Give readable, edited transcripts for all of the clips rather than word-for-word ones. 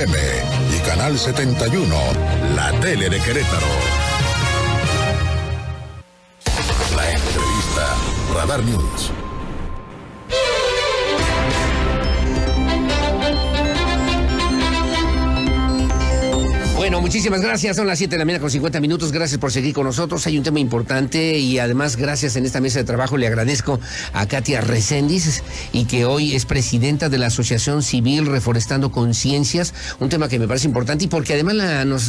M y Canal 71, la tele de Querétaro. La entrevista Radar News. Bueno, muchísimas gracias. Son las 7:50 Gracias por seguir con nosotros. Hay un tema importante y además gracias en esta mesa de trabajo. Le agradezco a Katia Reséndiz y que hoy es presidenta de la Asociación Civil Reforestando Conciencias. Un tema que me parece importante y porque además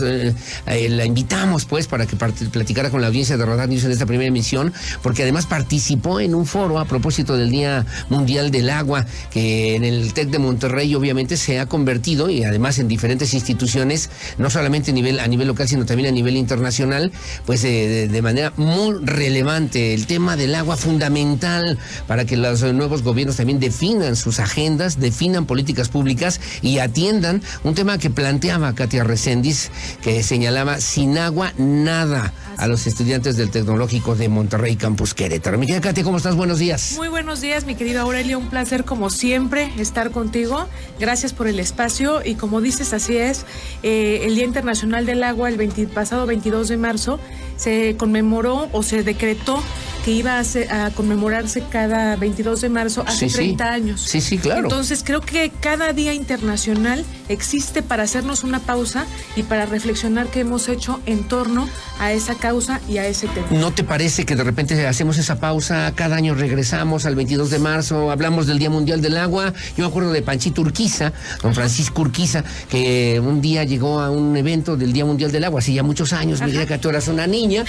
la invitamos pues para que platicara con la audiencia de Radar News en esta primera emisión, porque además participó en un foro a propósito del Día Mundial del Agua, que en el TEC de Monterrey obviamente se ha convertido y además en diferentes instituciones, no solamente a nivel local, sino también a nivel internacional, pues de manera muy relevante. El tema del agua fundamental para que los nuevos gobiernos también definan sus agendas, definan políticas públicas y atiendan un tema que planteaba Katia Reséndiz, que señalaba sin agua nada a los estudiantes del Tecnológico de Monterrey Campus Querétaro. Mi querida Katia, ¿cómo estás? Buenos días. Muy buenos días, mi querido Aurelio. Un placer como siempre estar contigo. Gracias por el espacio y como dices, así es. El Día Internacional del Agua, pasado 22 de marzo, se conmemoró o se decretó que iba a conmemorarse cada 22 de marzo hace 30 años. Sí, claro. Entonces creo que cada día internacional existe para hacernos una pausa y para reflexionar qué hemos hecho en torno a esa causa y a ese tema. ¿No te parece que de repente hacemos esa pausa, cada año regresamos al 22 de marzo, hablamos del Día Mundial del Agua? Yo me acuerdo de Panchito Urquiza, don Francisco Urquiza, que un día llegó a un evento del Día Mundial del Agua, hace ya muchos años, me que tú eras una niña,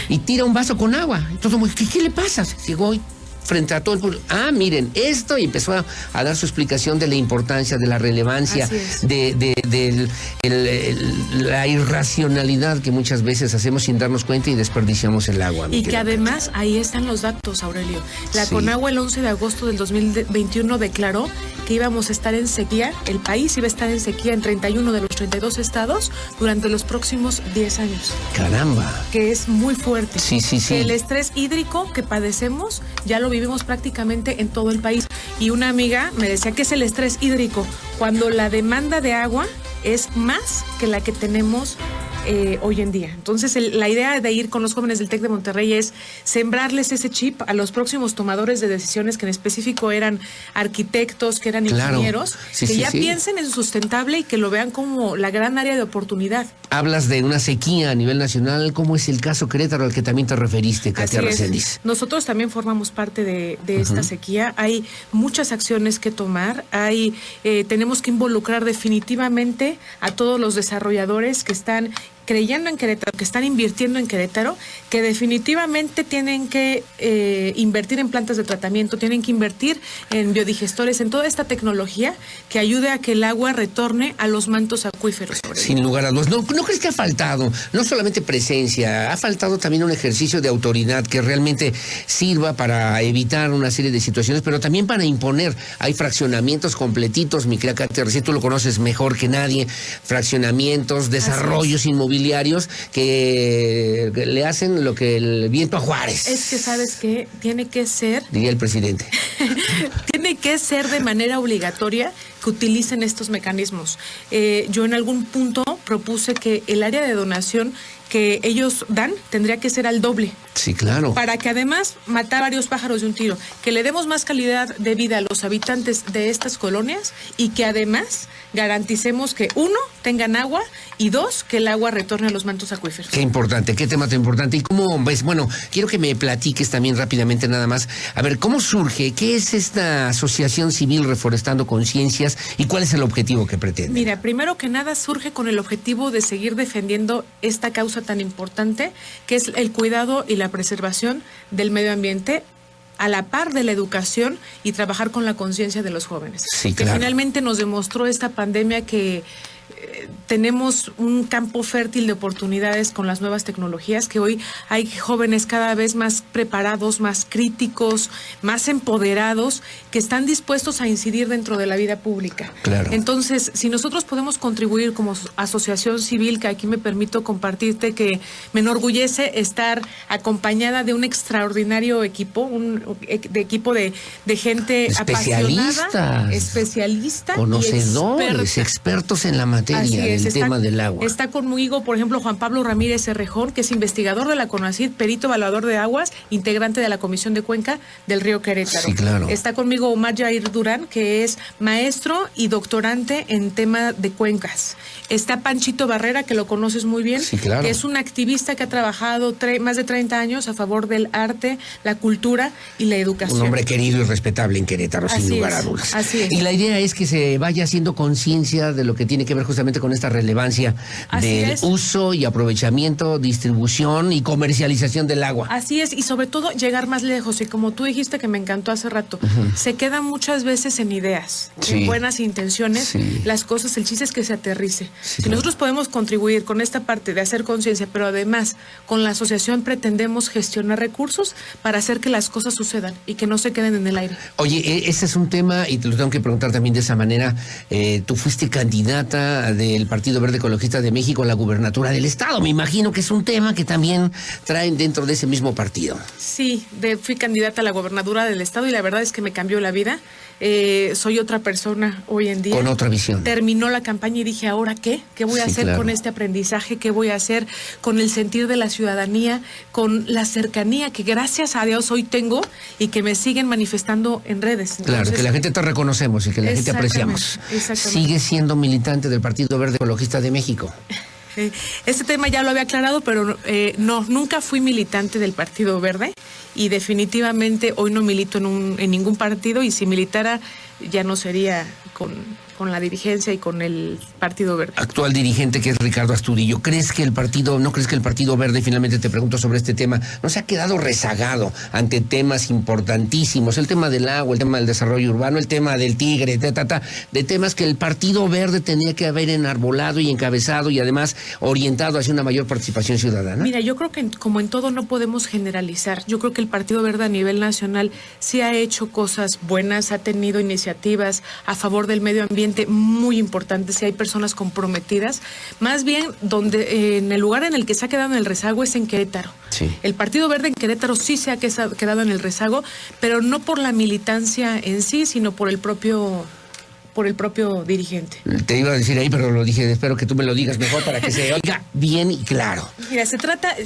y tira un vaso con agua. Entonces, ¿qué le pasa? Llegó frente a todo el público. Miren, esto, y empezó a dar su explicación de la importancia, de la relevancia, de la irracionalidad que muchas veces hacemos sin darnos cuenta y desperdiciamos el agua. Y que además ahí están los datos, Aurelio. La CONAGUA el 11 de agosto del 2021 declaró que íbamos a estar en sequía, el país iba a estar en sequía en 31 de los 32 estados durante los próximos 10 años. ¡Caramba! Que es muy fuerte. Sí. Que el estrés hídrico que padecemos ya lo vivimos prácticamente en todo el país. Y una amiga me decía que es el estrés hídrico, cuando la demanda de agua es más que la que tenemos hoy en día. Entonces, la idea de ir con los jóvenes del TEC de Monterrey es sembrarles ese chip a los próximos tomadores de decisiones, que en específico eran arquitectos, que eran ingenieros, que ya piensen en sustentable y que lo vean como la gran área de oportunidad. Hablas de una sequía a nivel nacional, ¿cómo es el caso Querétaro al que también te referiste, Katia Reséndiz? Nosotros también formamos parte de esta sequía. Hay muchas acciones que tomar, tenemos que involucrar definitivamente a todos los desarrolladores que están creyendo en Querétaro, que están invirtiendo en Querétaro, que definitivamente tienen que invertir en plantas de tratamiento, tienen que invertir en biodigestores, en toda esta tecnología que ayude a que el agua retorne a los mantos acuíferos. Sin lugar a dudas. ¿No crees que ha faltado no solamente presencia, ha faltado también un ejercicio de autoridad que realmente sirva para evitar una serie de situaciones, pero también para imponer? Hay fraccionamientos completitos, mi querida Katia, tú lo conoces mejor que nadie, fraccionamientos, desarrollos inmobiliarios que le hacen lo que el viento a Juárez. Es que, ¿sabes qué? Tiene que ser... Diría el presidente. Tiene que ser de manera obligatoria que utilicen estos mecanismos. Yo en algún punto propuse que el área de donación que ellos dan tendría que ser al doble. Sí, claro. Para que además matar varios pájaros de un tiro, que le demos más calidad de vida a los habitantes de estas colonias y que además garanticemos que, uno, tengan agua y dos, que el agua retorne a los mantos acuíferos. Qué importante, qué tema tan importante. ¿Y cómo ves? Bueno, quiero que me platiques también rápidamente nada más. A ver, ¿cómo surge? ¿Qué es esta Asociación Civil Reforestando Conciencias y cuál es el objetivo que pretende? Mira, primero que nada surge con el objetivo de seguir defendiendo esta causa tan importante, que es el cuidado y la preservación del medio ambiente, a la par de la educación y trabajar con la conciencia de los jóvenes. Sí, claro. Que finalmente nos demostró esta pandemia que tenemos un campo fértil de oportunidades con las nuevas tecnologías, que hoy hay jóvenes cada vez más preparados, más críticos, más empoderados, que están dispuestos a incidir dentro de la vida pública. Claro. Entonces, si nosotros podemos contribuir como asociación civil, que aquí me permito compartirte que me enorgullece estar acompañada de un extraordinario equipo, equipo de gente apasionada, especialista, conocedores, expertos en la materia del tema del agua. Está conmigo, por ejemplo, Juan Pablo Ramírez Cerrejón, que es investigador de la CONACYT, perito evaluador de aguas, integrante de la Comisión de Cuenca del Río Querétaro. Sí, claro. Está conmigo Omar Jair Durán, que es maestro y doctorante en tema de cuencas. Está Panchito Barrera, que lo conoces muy bien, sí, claro, que es un activista que ha trabajado más de 30 años a favor del arte, la cultura y la educación. Un hombre querido y respetable en Querétaro, sin lugar a dudas. Así es. Y la idea es que se vaya haciendo conciencia de lo que tiene que ver justamente con esta relevancia del uso y aprovechamiento, distribución y comercialización del agua. Así es, y sobre todo llegar más lejos. Y como tú dijiste, que me encantó hace rato, se queda muchas veces en ideas, en buenas intenciones, las cosas, el chiste es que se aterrice. Si nosotros podemos contribuir con esta parte de hacer conciencia, pero además con la asociación pretendemos gestionar recursos para hacer que las cosas sucedan y que no se queden en el aire. Oye, ese es un tema, y te lo tengo que preguntar también de esa manera. Tú fuiste candidata del Partido Verde Ecologista de México a la gubernatura del estado. Me imagino que es un tema que también traen dentro de ese mismo partido. Sí, fui candidata a la gobernatura del estado y la verdad es que me cambió la vida. Soy otra persona hoy en día. Con otra visión. Terminó la campaña y dije, ¿ahora qué? ¿Qué voy a hacer con este aprendizaje? ¿Qué voy a hacer con el sentir de la ciudadanía? Con la cercanía que gracias a Dios hoy tengo y que me siguen manifestando en redes. Entonces, claro, que la gente te reconocemos y que la gente apreciamos. ¿Sigue siendo militante del Partido Verde Ecologista de México? Este tema ya lo había aclarado, pero no, nunca fui militante del Partido Verde y definitivamente hoy no milito en ningún partido, y si militara ya no sería con la dirigencia y con el Partido Verde. Actual dirigente, que es Ricardo Astudillo, ¿no crees que el Partido Verde, finalmente te pregunto sobre este tema, no se ha quedado rezagado ante temas importantísimos? El tema del agua, el tema del desarrollo urbano, el tema del tigre, de temas que el Partido Verde tenía que haber enarbolado y encabezado y además orientado hacia una mayor participación ciudadana. Mira, yo creo que como en todo no podemos generalizar. Yo creo que el Partido Verde a nivel nacional sí ha hecho cosas buenas, ha tenido iniciativas a favor del medio ambiente muy importantes, y hay personas comprometidas. Más bien, en el lugar en el que se ha quedado en el rezago es en Querétaro. Sí. El Partido Verde en Querétaro sí se ha quedado en el rezago, pero no por la militancia en sí, sino por el propio dirigente. Te iba a decir ahí, pero lo dije, espero que tú me lo digas mejor para que se oiga bien y claro. Mira,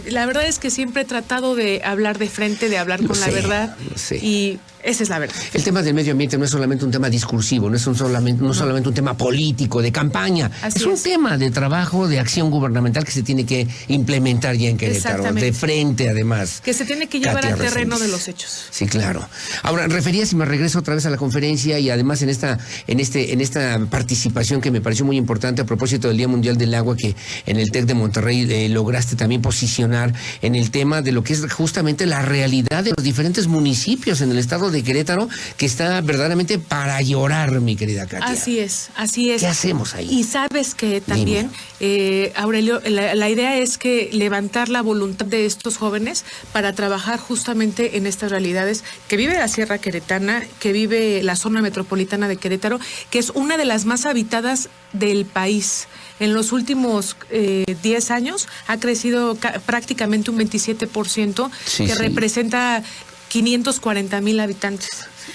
la verdad es que siempre he tratado de hablar de frente, de hablar con la verdad, y esa es la verdad. El tema del medio ambiente no es solamente un tema discursivo, no es solamente un tema político, de campaña. Es un tema de trabajo, de acción gubernamental que se tiene que implementar ya en Querétaro, de frente además. Que se tiene que llevar al terreno de los hechos. Sí, claro. Ahora, referías, y me regreso otra vez a la conferencia, y además en esta participación que me pareció muy importante a propósito del Día Mundial del Agua, que en el TEC de Monterrey lograste también posicionar en el tema de lo que es justamente la realidad de los diferentes municipios en el estado de Querétaro, que está verdaderamente para llorar, mi querida Katia. Así es. ¿Qué hacemos ahí? Y sabes que también, Aurelio, la idea es que levantar la voluntad de estos jóvenes para trabajar justamente en estas realidades que vive la Sierra Queretana, que vive la zona metropolitana de Querétaro, que es una de las más habitadas del país. En los últimos 10 años ha crecido prácticamente un 27%, que representa 540,000 habitantes.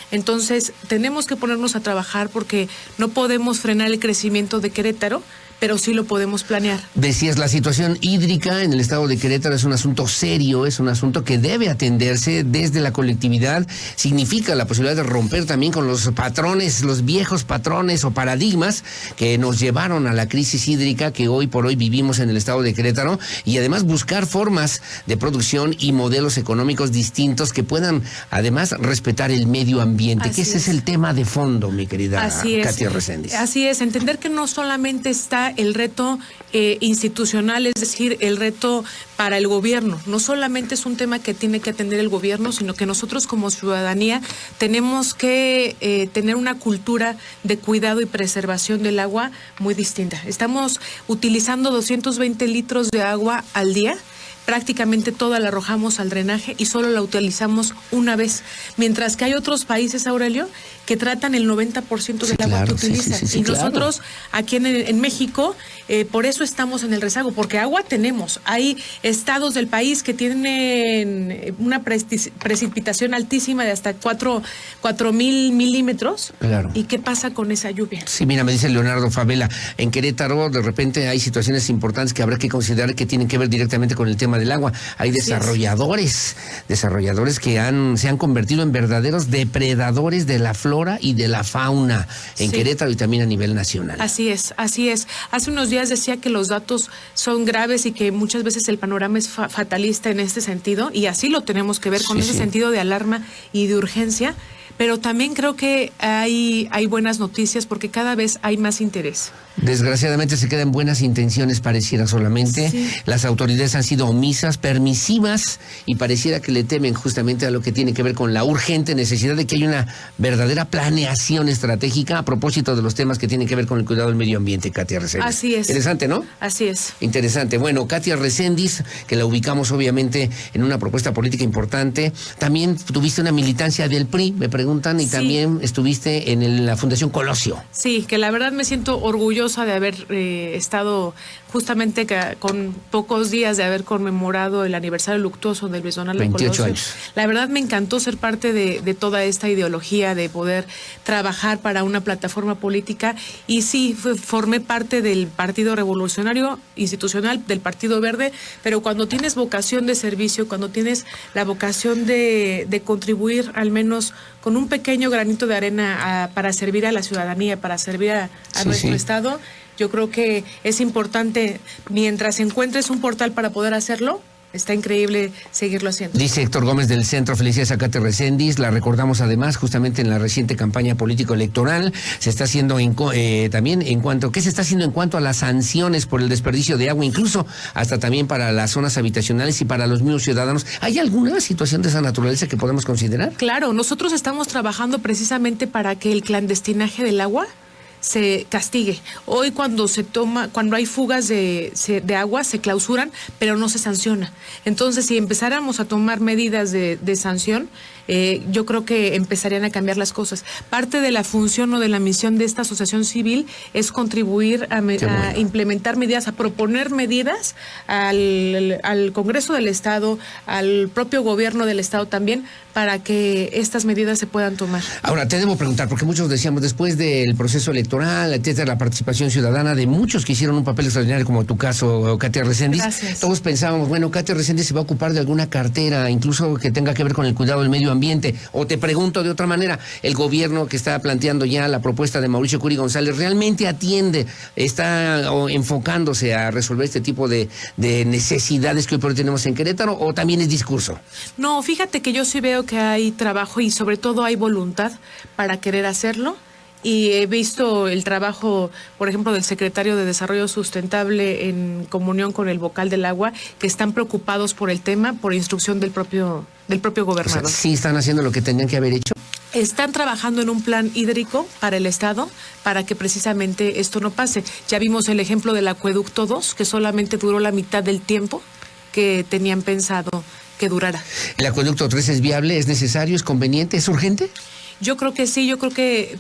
Entonces, tenemos que ponernos a trabajar porque no podemos frenar el crecimiento de Querétaro, pero sí lo podemos planear. Decías, la situación hídrica en el estado de Querétaro es un asunto serio, es un asunto que debe atenderse desde la colectividad. Significa la posibilidad de romper también con los patrones, los viejos patrones o paradigmas que nos llevaron a la crisis hídrica que hoy por hoy vivimos en el estado de Querétaro, y además buscar formas de producción y modelos económicos distintos que puedan además respetar el medio ambiente, que ese es el tema de fondo, mi querida Katia Reséndiz. Así es, entender que no solamente está el reto institucional, es decir, el reto para el gobierno. No solamente es un tema que tiene que atender el gobierno, sino que nosotros como ciudadanía tenemos que tener una cultura de cuidado y preservación del agua muy distinta. Estamos utilizando 220 litros de agua al día. Prácticamente toda la arrojamos al drenaje y solo la utilizamos una vez. Mientras que hay otros países, Aurelio, que tratan el 90% del agua que utilizan. Y nosotros, aquí en México, por eso estamos en el rezago, porque agua tenemos. Hay estados del país que tienen una precipitación altísima de hasta 4,000 milímetros. Claro. ¿Y qué pasa con esa lluvia? Sí, mira, me dice Leonardo Favela, en Querétaro de repente hay situaciones importantes que habrá que considerar que tienen que ver directamente con el tema del agua. Hay desarrolladores que se han convertido en verdaderos depredadores de la flora y de la fauna en Querétaro y también a nivel nacional. Así es, así es. Hace unos días decía que los datos son graves y que muchas veces el panorama es fatalista en este sentido, y así lo tenemos que ver con ese sentido de alarma y de urgencia, pero también creo que hay buenas noticias porque cada vez hay más interés. Desgraciadamente se quedan buenas intenciones, pareciera solamente. Sí. Las autoridades han sido omisas, permisivas, y pareciera que le temen justamente a lo que tiene que ver con la urgente necesidad de que haya una verdadera planeación estratégica a propósito de los temas que tienen que ver con el cuidado del medio ambiente, Katia Reséndiz. Así es. Interesante, ¿no? Así es. Interesante. Bueno, Katia Reséndiz, que la ubicamos obviamente en una propuesta política importante. También tuviste una militancia del PRI, me preguntan, y también estuviste en la Fundación Colosio. Sí, que la verdad me siento orgullosa de haber estado justamente con pocos días de haber conmemorado el aniversario luctuoso del Luis Donaldo 28 Colosio. años. La verdad me encantó ser parte de toda esta ideología, de poder trabajar para una plataforma política, y sí, formé parte del Partido Revolucionario Institucional, del Partido Verde, pero cuando tienes vocación de servicio, cuando tienes la vocación de contribuir al menos con un pequeño granito de arena para servir a la ciudadanía, para servir a nuestro Estado, yo creo que es importante, mientras encuentres un portal para poder hacerlo, está increíble seguirlo haciendo. Dice Héctor Gómez del Centro. Felicidades a Katia Reséndiz. La recordamos además justamente en la reciente campaña político-electoral. Se está haciendo también ¿qué se está haciendo en cuanto a las sanciones por el desperdicio de agua, incluso hasta también para las zonas habitacionales y para los mismos ciudadanos? ¿Hay alguna situación de esa naturaleza que podemos considerar? Claro, nosotros estamos trabajando precisamente para que el clandestinaje del agua se castigue. Hoy cuando hay fugas de agua, se clausuran, pero no se sanciona. Entonces, si empezáramos a tomar medidas de sanción, yo creo que empezarían a cambiar las cosas. Parte de la función o de la misión de esta asociación civil es contribuir a implementar medidas, a proponer medidas al Congreso del Estado, al propio gobierno del Estado también, para que estas medidas se puedan tomar. Ahora, te debo preguntar, porque muchos decíamos, después del proceso electoral, etcétera, la participación ciudadana de muchos que hicieron un papel extraordinario, como tu caso, Katia Reséndiz. Gracias. Todos pensábamos, bueno, Katia Reséndiz se va a ocupar de alguna cartera, incluso que tenga que ver con el cuidado del medio ambiente. O te pregunto de otra manera, el gobierno que está planteando ya la propuesta de Mauricio Curi González, ¿realmente atiende, está enfocándose a resolver este tipo de necesidades que hoy por hoy tenemos en Querétaro, o también es discurso? No, fíjate que yo sí veo que hay trabajo y sobre todo hay voluntad para querer hacerlo. Y he visto el trabajo, por ejemplo, del secretario de Desarrollo Sustentable en comunión con el vocal del agua, que están preocupados por el tema, por instrucción del propio gobernador. O sea, sí están haciendo lo que tenían que haber hecho. Están trabajando en un plan hídrico para el Estado, para que precisamente esto no pase. Ya vimos el ejemplo del Acueducto 2, que solamente duró la mitad del tiempo que tenían pensado que durara. ¿El Acueducto 3 es viable, es necesario, es conveniente, es urgente? Yo creo que sí,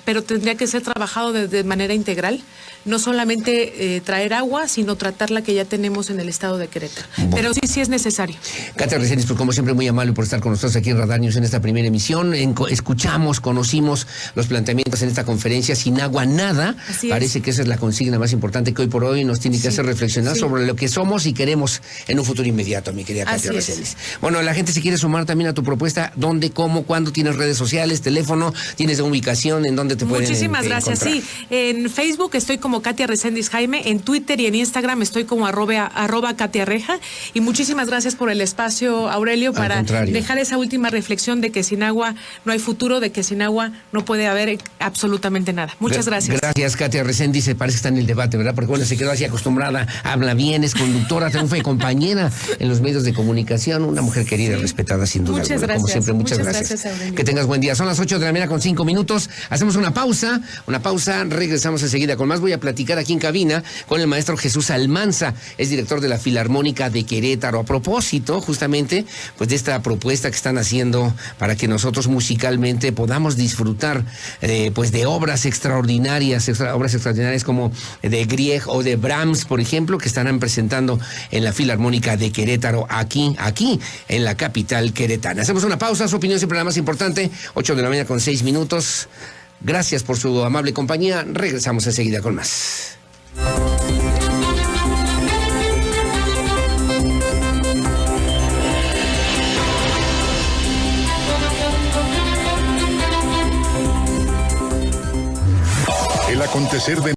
pero tendría que ser trabajado de manera integral, no solamente traer agua, sino tratar la que ya tenemos en el estado de Querétaro. Bueno. Pero sí es necesario. Katia Reséndiz, pues como siempre, muy amable por estar con nosotros aquí en Radar News en esta primera emisión. Escuchamos, conocimos los planteamientos en esta conferencia. Sin agua, nada. Parece que esa es la consigna más importante que hoy por hoy nos tiene que hacer reflexionar sobre lo que somos y queremos en un futuro inmediato, mi querida Katia Reséndiz. Bueno, la gente se quiere sumar también a tu propuesta. ¿Dónde, cómo, cuándo? ¿Tienes redes sociales, teléfono? tienes ubicación, en dónde te pueden Muchísimas gracias. encontrar. Sí, en Facebook estoy como Katia Reséndiz Jaime, en Twitter y en Instagram estoy como arroba Katia Reja. Y muchísimas gracias por el espacio, Aurelio, para contrario. dejar esa última reflexión de que sin agua no hay futuro, de que sin agua no puede haber absolutamente nada. Muchas gracias. Gracias, Katia Reséndiz. Se parece que está en el debate, ¿verdad? Porque bueno, se quedó así acostumbrada, habla bien, es conductora, triunfa y compañera en los medios de comunicación, una mujer querida, respetada sin duda Muchas alguna, como gracias. siempre. Muchas Muchas gracias. gracias, Aurelio. Que tengas buen día. Son las 8:05 a.m. Hacemos una pausa, regresamos enseguida con más. Voy a platicar aquí en cabina con el maestro Jesús Almanza, es director de la Filarmónica de Querétaro, a propósito justamente pues de esta propuesta que están haciendo para que nosotros musicalmente podamos disfrutar pues de obras extraordinarias como de Grieg o de Brahms, por ejemplo, que estarán presentando en la Filarmónica de Querétaro, aquí en la capital queretana. Hacemos una pausa, su opinión siempre la más importante, 8:06 a.m. Gracias por su amable compañía. Regresamos enseguida con más. El acontecer de